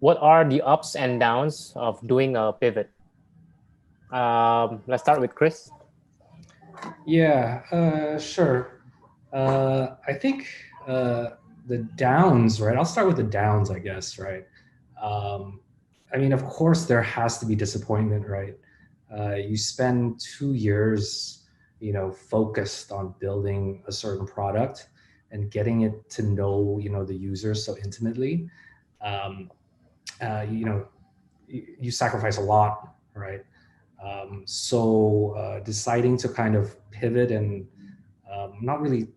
what are the ups and downs of doing a pivot? Let's start with Chris. Yeah, sure. I think the downs, right? I'll start with the downs, I guess, right? Um, I mean, of course, there has to be disappointment, right? You spend 2 years, focused on building a certain product and getting it to know, the users so intimately. Um, you know, you sacrifice a lot, right? So deciding to kind of pivot and not really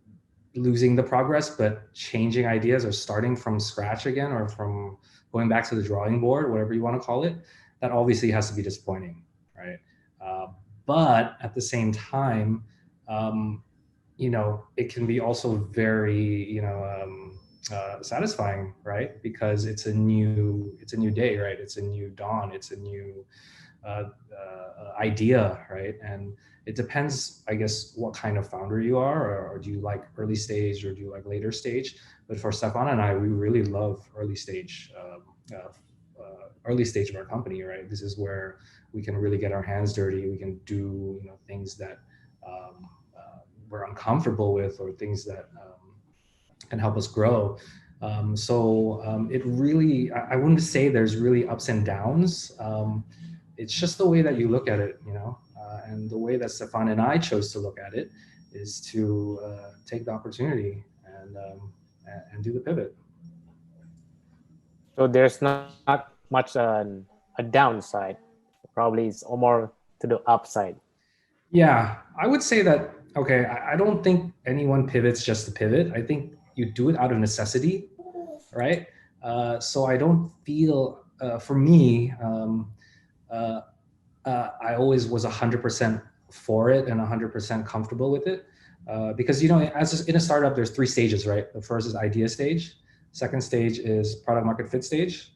losing the progress, but changing ideas or starting from scratch again or from going back to the drawing board, whatever you want to call it, that obviously has to be disappointing, right? Uh, but at the same time, um, it can be also very, satisfying, right? Because it's a new day, right? It's a new dawn. It's a new idea, right? And it depends, I guess, what kind of founder you are, or do you like early stage or do you like later stage? But for Stefan and I, we really love early stage of our company, right? This is where we can really get our hands dirty. We can do things that we're uncomfortable with, or things that can help us grow. So it really, I wouldn't say there's really ups and downs. It's just the way that you look at it, and the way that Stefan and I chose to look at it is to take the opportunity and do the pivot. So there's not much a downside. Probably it's more to the upside. Yeah, I would say that. Okay, I don't think anyone pivots just to pivot. I think you do it out of necessity, right? So I don't feel, for me, uh, I always was 100% for it and 100% comfortable with it. Because as in a startup, there's three stages, right? The first is idea stage, second stage is product market fit stage,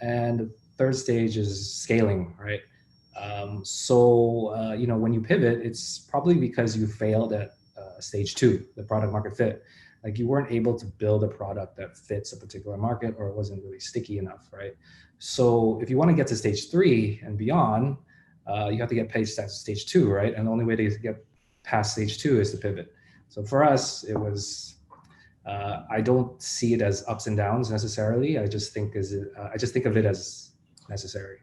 and the third stage is scaling, right? So when you pivot, it's probably because you failed at stage two, the product market fit. Like you weren't able to build a product that fits a particular market, or it wasn't really sticky enough, right? So if you want to get to stage three and beyond, you have to get past stage two, right? And the only way to get past stage two is to pivot. So for us, it was. I don't see it as ups and downs necessarily. I just think of it as necessary.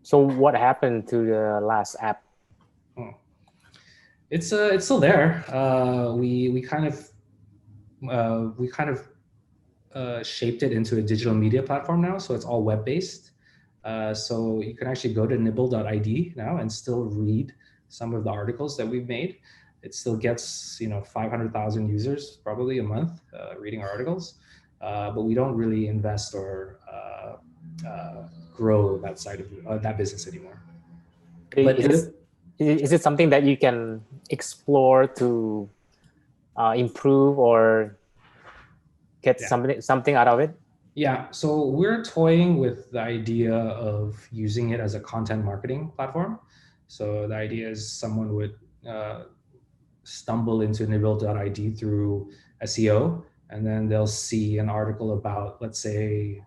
So what happened to the last app? Hmm. It's still there. We kind of shaped it into a digital media platform now, so it's all web based. So you can actually go to nibble.id now and still read some of the articles that we've made. It still gets 500,000 users probably a month reading our articles, but we don't really invest or grow that side of that business anymore. But Is it is it something that you can explore to improve or get yeah. something out of it? Yeah, so we're toying with the idea of using it as a content marketing platform. So the idea is someone would uh, stumble into nibble.id through SEO, and then they'll see an article about, let's say,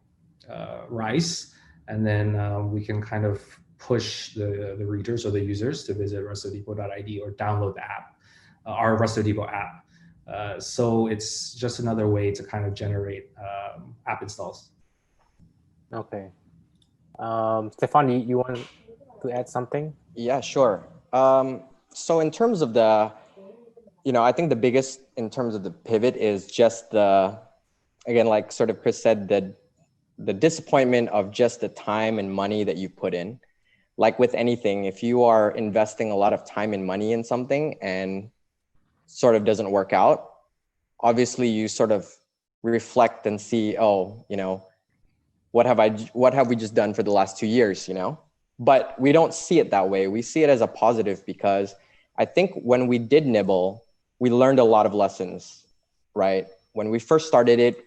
rice, and then we can kind of push the readers or the users to visit RestoDepot.id or download the app, our RestoDepot app. So it's just another way to kind of generate app installs. Okay. Stefan, you want to add something? Yeah, sure. So in terms of I think the biggest in terms of the pivot is just again, like sort of Chris said, the disappointment of just the time and money that you put in. Like with anything, if you are investing a lot of time and money in something and sort of doesn't work out, obviously you sort of reflect and see, what have we just done for the last 2 years, But we don't see it that way. We see it as a positive because I think when we did Nibble, we learned a lot of lessons, right? When we first started it,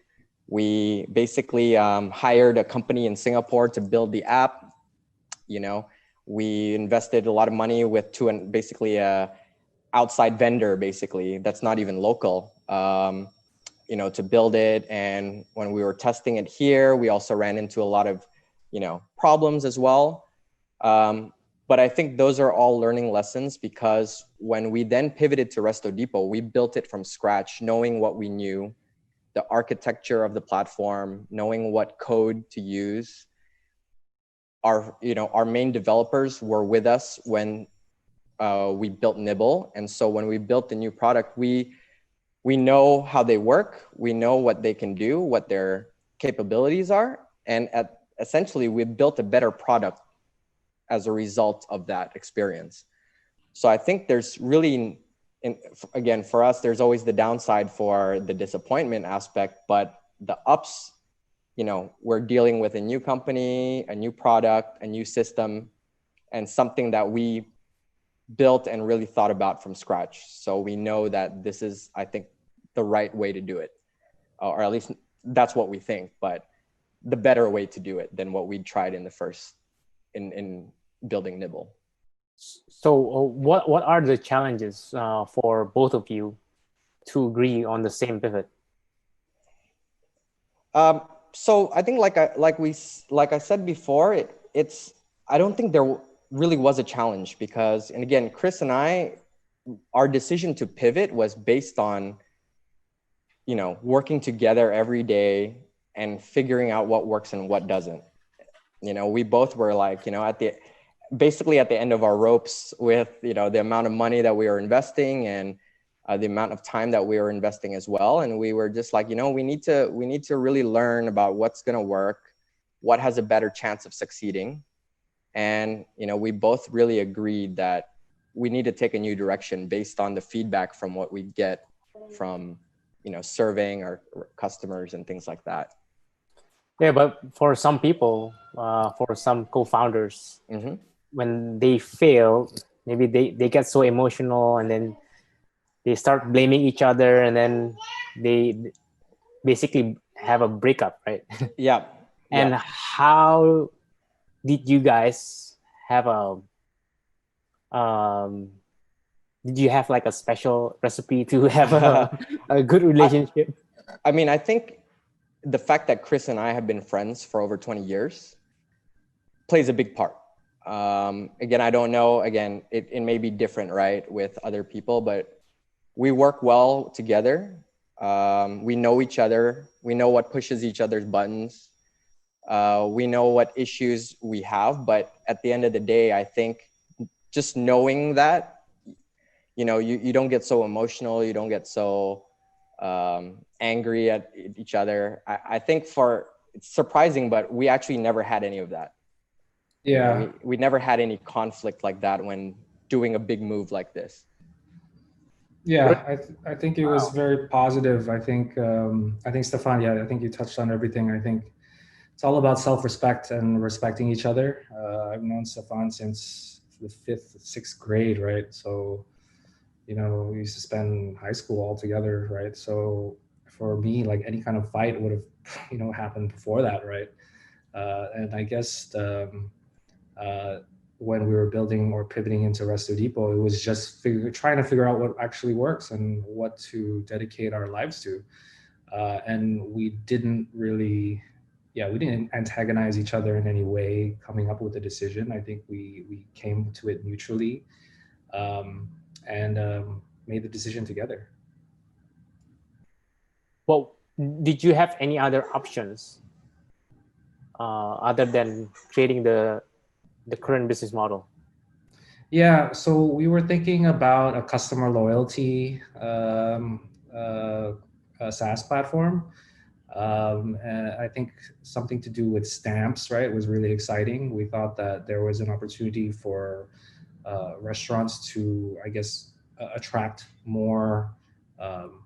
we basically hired a company in Singapore to build the app. We invested a lot of money to basically a outside vendor, basically, that's not even local, to build it. And when we were testing it here, we also ran into a lot of problems as well. But I think those are all learning lessons, because when we then pivoted to RestoDepot, we built it from scratch, knowing what we knew, the architecture of the platform, knowing what code to use. Our main developers were with us when we built Nibble. And so when we built the new product, we know how they work, we know what they can do, what their capabilities are. And essentially, we built a better product as a result of that experience. So I think there's really, again, for us, there's always the downside for the disappointment aspect, but the ups, we're dealing with a new company, a new product, a new system, and something that we built and really thought about from scratch. So we know that this is, I think, the right way to do it, or at least that's what we think, but the better way to do it than what we tried in the first, in building Nibble. So what are the challenges for both of you to agree on the same pivot? So I think like I said before, it's I don't think there really was a challenge, because, and again, Chris and I, our decision to pivot was based on working together every day and figuring out what works and what doesn't. We both were like, basically at the end of our ropes with, the amount of money that we were investing and the amount of time that we were investing as well. And we were just like, we need to really learn about what's going to work, what has a better chance of succeeding. And, we both really agreed that we need to take a new direction based on the feedback from what we get from, surveying our customers and things like that. Yeah, but for some people, for some co-founders, Mm-hmm. when they fail, maybe they get so emotional, and then they start blaming each other, and then they basically have a breakup, right? Yeah. And how did you guys have did you have like a special recipe to have a good relationship? I mean, I think the fact that Chris and I have been friends for over 20 years plays a big part. Again, I don't know, again, it may be different, right, with other people, but we work well together. We know each other. We know what pushes each other's buttons. We know what issues we have, but at the end of the day, I think just knowing that, you don't get so emotional, you don't get so angry at each other. I think it's surprising, but we actually never had any of that. Yeah. We never had any conflict like that when doing a big move like this. Yeah, I think it was very positive. I think Stefan, I think you touched on everything. I think it's all about self-respect and respecting each other. I've known Stefan since the 5th, 6th grade, right? So, we used to spend high school all together, right? So for me, like any kind of fight would have, happened before that, right? And I guess when we were building or pivoting into RestoDepot, it was just trying to figure out what actually works and what to dedicate our lives to. And we didn't really, we didn't antagonize each other in any way coming up with a decision. I think we came to it mutually and made the decision together. Well, did you have any other options other than creating the current business model? Yeah, so we were thinking about a customer loyalty a SaaS platform. And I think something to do with stamps, right, was really exciting. We thought that there was an opportunity for restaurants to, I guess, attract more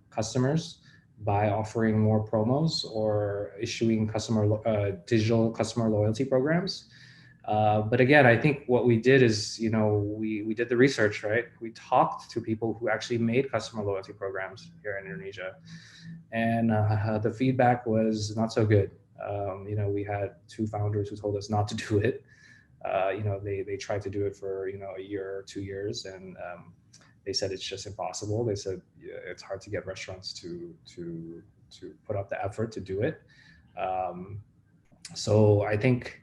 customers by offering more promos or issuing digital customer loyalty programs. But again, I think what we did is, we did the research, right? We talked to people who actually made customer loyalty programs here in Indonesia. And the feedback was not so good. We had 2 founders who told us not to do it. They tried to do it for, a year or 2 years. And they said it's just impossible. They said it's hard to get restaurants to put up the effort to do it. So I think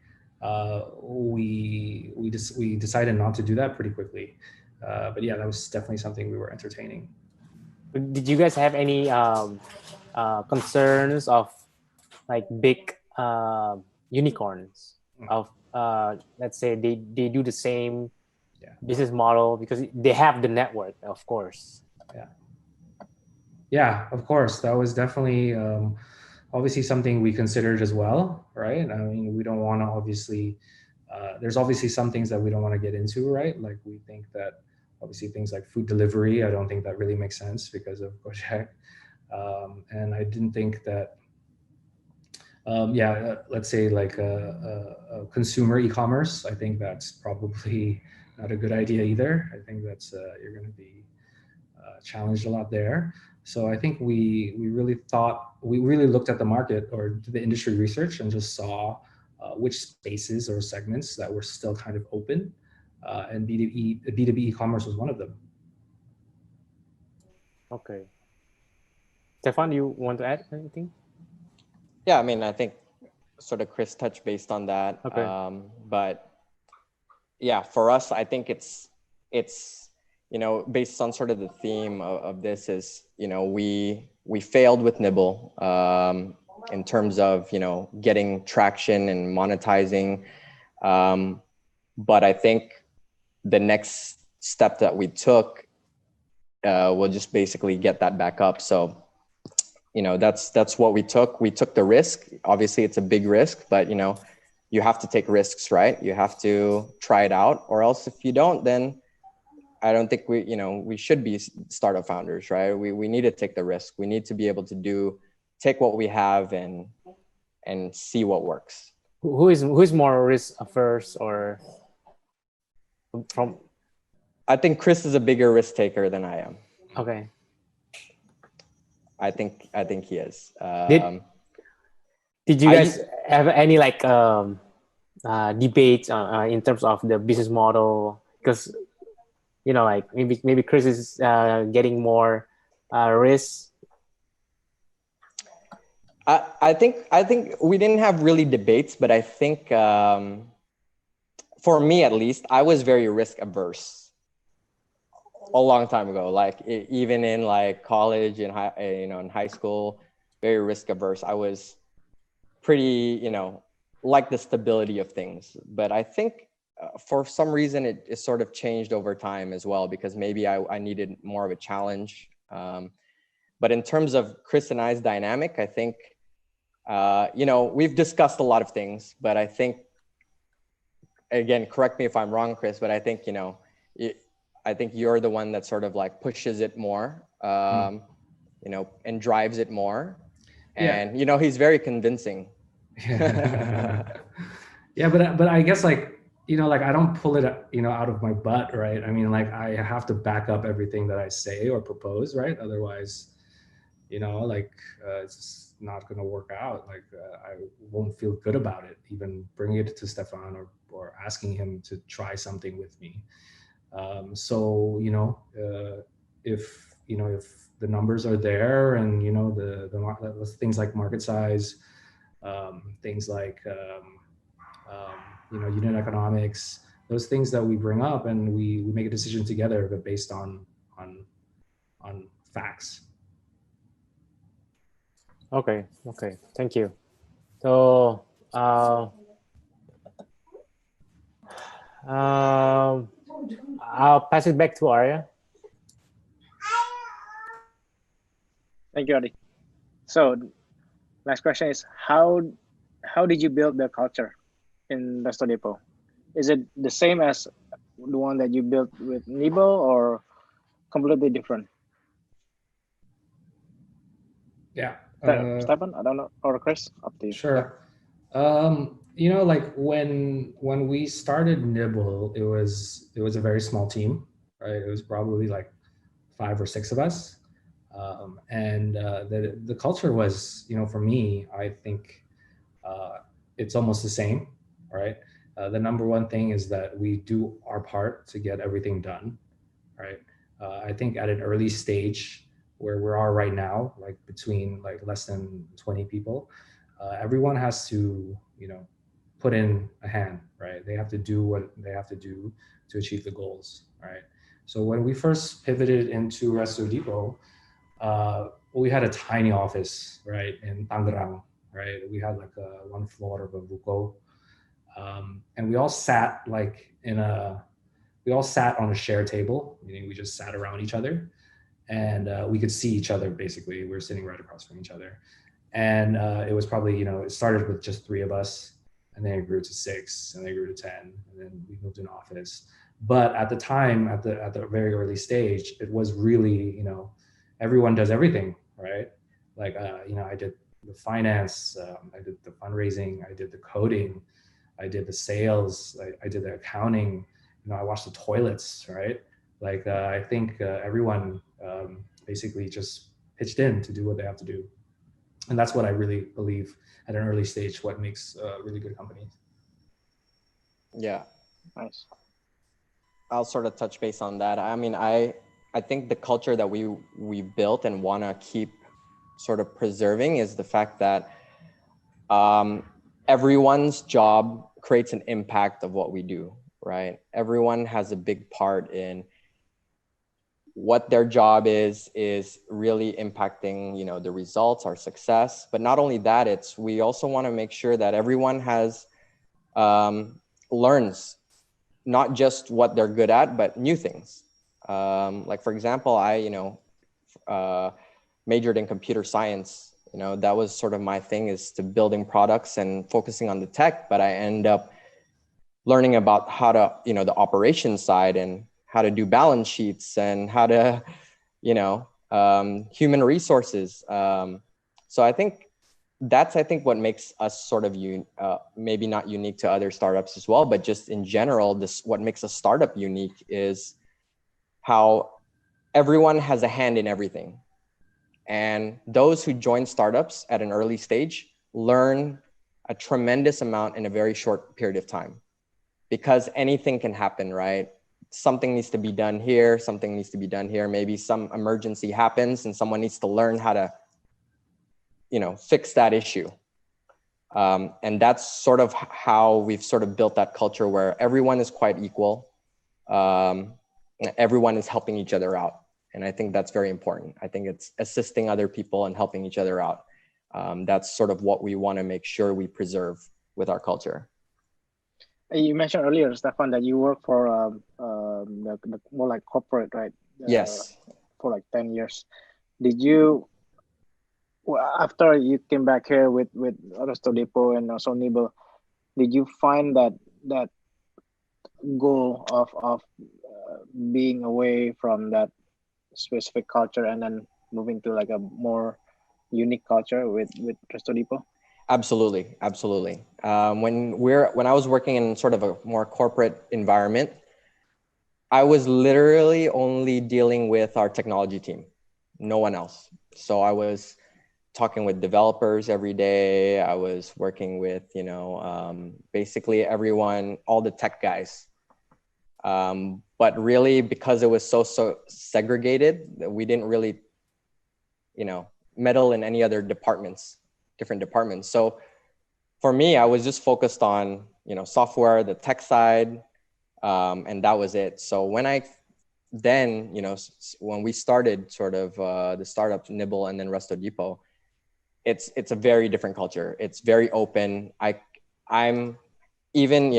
we decided not to do that pretty quickly. But yeah, that was definitely something we were entertaining. Did you guys have any concerns of like big unicorns of let's say they do the same business model because they have the network, of course. Yeah, of course. That was definitely obviously something we considered as well, right? I mean, we don't want to obviously, there's obviously some things that we don't want to get into, right? Like we think that obviously things like food delivery, I don't think that really makes sense because of Gojek. And I didn't think that, let's say like a consumer e-commerce, I think that's probably not a good idea either. I think that's, you're going to be challenged a lot there. So I think we really looked at the market or did the industry research and just saw which spaces or segments that were still kind of open, and B2B e-commerce was one of them. Okay. Stefan, you want to add anything? Yeah, I mean, I think sort of Chris touched based on that. Okay. But yeah, for us, I think it's based on sort of the theme of this is, we failed with Nibble in terms of, getting traction and monetizing. But I think the next step that we took will just basically get that back up. So, that's what we took. We took the risk. Obviously, it's a big risk, but, you have to take risks, right? You have to try it out, or else if you don't, then I don't think we should be startup founders, right? We need to take the risk. We need to be able to take what we have and see what works. Who's more risk averse or from? I think Chris is a bigger risk taker than I am. Okay. I think he is. Did you guys have any like debates in terms of the business model? Because like maybe Chris is getting more risk. I think we didn't have really debates, but I think for me at least, I was very risk averse a long time ago. Like even in like college and in high school, very risk averse. I was pretty like the stability of things, but I think for some reason it sort of changed over time as well, because maybe I needed more of a challenge. But in terms of Chris and I's dynamic, I think we've discussed a lot of things, but I think, again, correct me if I'm wrong, Chris, but I think I think you're the one that sort of like pushes it more, and drives it more. And he's very convincing. Yeah, but I guess like I don't pull it out of my butt, right? I mean, like I have to back up everything that I say or propose, right? Otherwise, it's just not going to work out. Like I won't feel good about it, even bringing it to Stefan or asking him to try something with me. So if the numbers are there and the things like market size, things like unit economics, those things that we bring up, and we make a decision together, but based on facts. Okay, thank you. So I'll pass it back to Arya. Thank you, Ardi. So next question is how did you build the culture in RestoDepot? Is it the same as the one that you built with Nibble or completely different? Yeah. Stefan, I don't know, or Chris, up to you. Sure. Like when we started Nibble, it was a very small team, right? It was probably like 5 or 6 of us. And the culture was, for me, I think it's almost the same, right? The number one thing is that we do our part to get everything done, right? I think at an early stage where we are right now, like between like less than 20 people, everyone has to, put in a hand, right? They have to do what they have to do to achieve the goals, right? So when we first pivoted into RestoDepot, we had a tiny office, right, in Tangerang, right? We had like one floor of a buko, and we all sat on a shared table, meaning we just sat around each other, and we could see each other. Basically, we were sitting right across from each other, and it was probably, it started with just 3 of us, and then it grew to 6, and then it grew to 10, and then we moved to an office. But at the time, at the very early stage, it was really, everyone does everything, right? Like, I did the finance, I did the fundraising, I did the coding, I did the sales, I did the accounting, I washed the toilets, right? Like, I think everyone basically just pitched in to do what they have to do. And that's what I really believe at an early stage, what makes really good companies. Yeah. Nice. I'll sort of touch base on that. I mean, I think the culture that we built and want to keep sort of preserving is the fact that everyone's job creates an impact of what we do, right? Everyone has a big part in what their job is really impacting, the results, our success. But not only that, we also want to make sure that everyone has learns not just what they're good at, but new things. Like, for example, I majored in computer science. That was sort of my thing, is to building products and focusing on the tech. But I end up learning about how to, the operations side, and how to do balance sheets, and how to, human resources. So I think that's what makes us sort of maybe not unique to other startups as well, but just in general, what makes a startup unique is how everyone has a hand in everything. And those who join startups at an early stage learn a tremendous amount in a very short period of time, because anything can happen, right? Something needs to be done here, something needs to be done here. Maybe some emergency happens and someone needs to learn how to, fix that issue. And that's sort of how we've sort of built that culture where everyone is quite equal. Everyone is helping each other out. And I think that's very important. I think it's assisting other people and helping each other out. That's sort of what we want to make sure we preserve with our culture. You mentioned earlier, Stefan, that you work for the more like corporate, right? Yes. For like 10 years. Did you, after you came back here with RestoDepot and also Nibble, did you find that goal of being away from that specific culture and then moving to like a more unique culture with RestoDepot? Absolutely. When I was working in sort of a more corporate environment, I was literally only dealing with our technology team, no one else. So I was talking with developers every day. I was working with, basically everyone, all the tech guys. But really, because it was so segregated, we didn't really, meddle in any other different departments. So for me, I was just focused on, software, the tech side, and that was it. So when we started sort of the startup Nibble and then RestoDepot, it's a very different culture. It's very open. I'm even,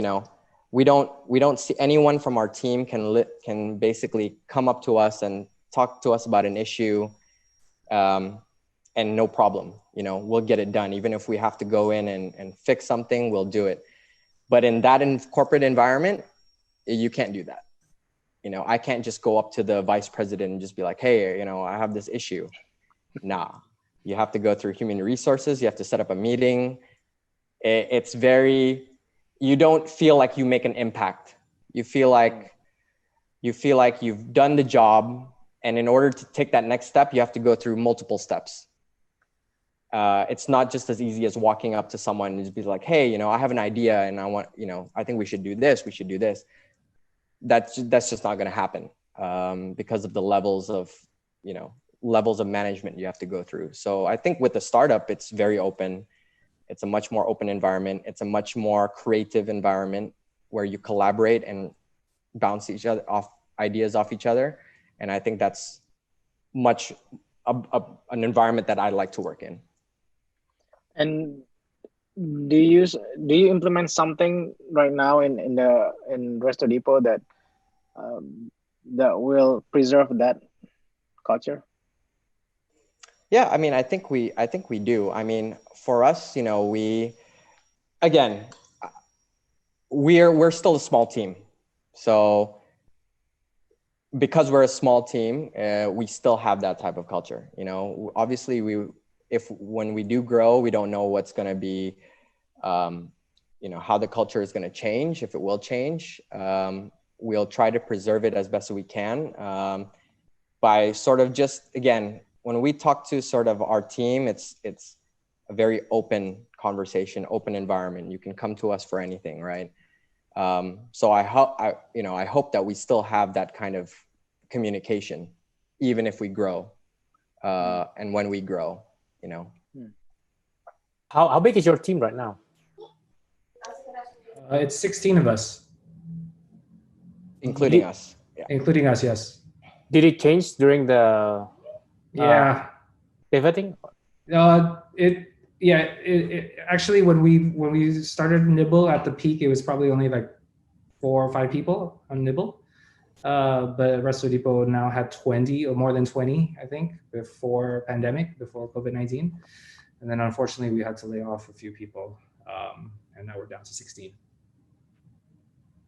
we don't see anyone from our team can basically come up to us and talk to us about an issue, and no problem, we'll get it done. Even if we have to go in and fix something, we'll do it. But in that corporate environment, you can't do that. I can't just go up to the vice president and just be like, hey, I have this issue. Nah, you have to go through human resources. You have to set up a meeting. It's you don't feel like you make an impact. You feel like you've done the job. And in order to take that next step, you have to go through multiple steps. It's not just as easy as walking up to someone and just be like, hey, I have an idea and I think we should do this. We should do this. That's just not going to happen because of the levels of management you have to go through. So I think with the startup, it's very open. It's a much more open environment. It's a much more creative environment where you collaborate and bounce ideas off each other. And I think that's much an environment that I like to work in. And do you implement something right now in RestoDepot that that will preserve that culture? Yeah, I mean, I think we do. I mean, for us, you know, we're still a small team, so because we're a small team, we still have that type of culture. You know, obviously, when we do grow, we don't know what's going to be, you know, how the culture is going to change, if it will change. We'll try to preserve it as best as we can by sort of just, again, when we talk to sort of our team, it's a very open conversation, open environment. You can come to us for anything, right? So I hope that we still have that kind of communication, even if we grow, and when we grow, you know. How big is your team right now? It's 16 of us. Including us. Yeah. Including us, yes. Did it change during the pivoting? It actually, when we started Nibble at the peak, it was probably only like 4 or 5 people on Nibble. But RestoDepot now had 20 or more than 20, I think, before COVID-19. And then unfortunately we had to lay off a few people. And now we're down to 16.